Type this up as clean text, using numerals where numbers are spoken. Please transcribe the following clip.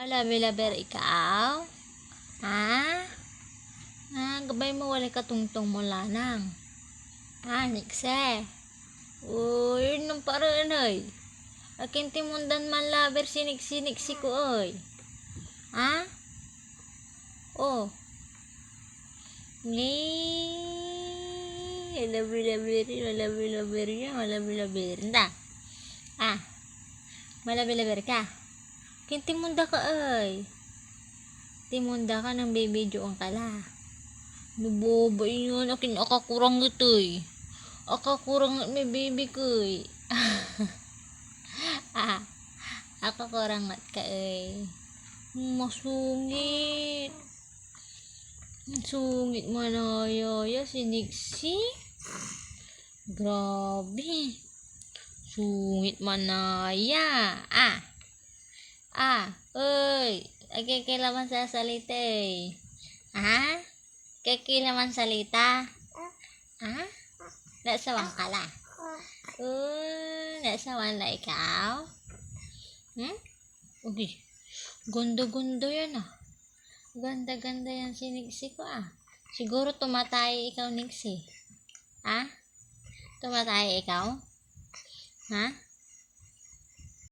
Labi-laber ikaw? Ha? Gabay mo wala katungtong mo lanang. Nikse. Uy, nung paraan ay. Akin timundan man laber sinik-sinik si ko ay. Oh. Ni. Malabi-laber yan. Malabi-laber na. Malabi-laber ka. Akin timunda ka ay. Timunda ka ng bibidyoan ka la. Naboba yun. Akin akakurang ito eh. Akakurang at may baby ko eh. Akakurang at ka eh. Masungit. Sungit manayaya si Nixie. Grabe. Sungit manaya. Ay, kailangan sa salita eh. Kailangan salita. Nasawang ka la. Nasawang la ikaw. Okay. Ganda-ganda yan Ganda-ganda yan si Nixie ko Siguro tumatay ikaw Nixie. Tumatay ikaw?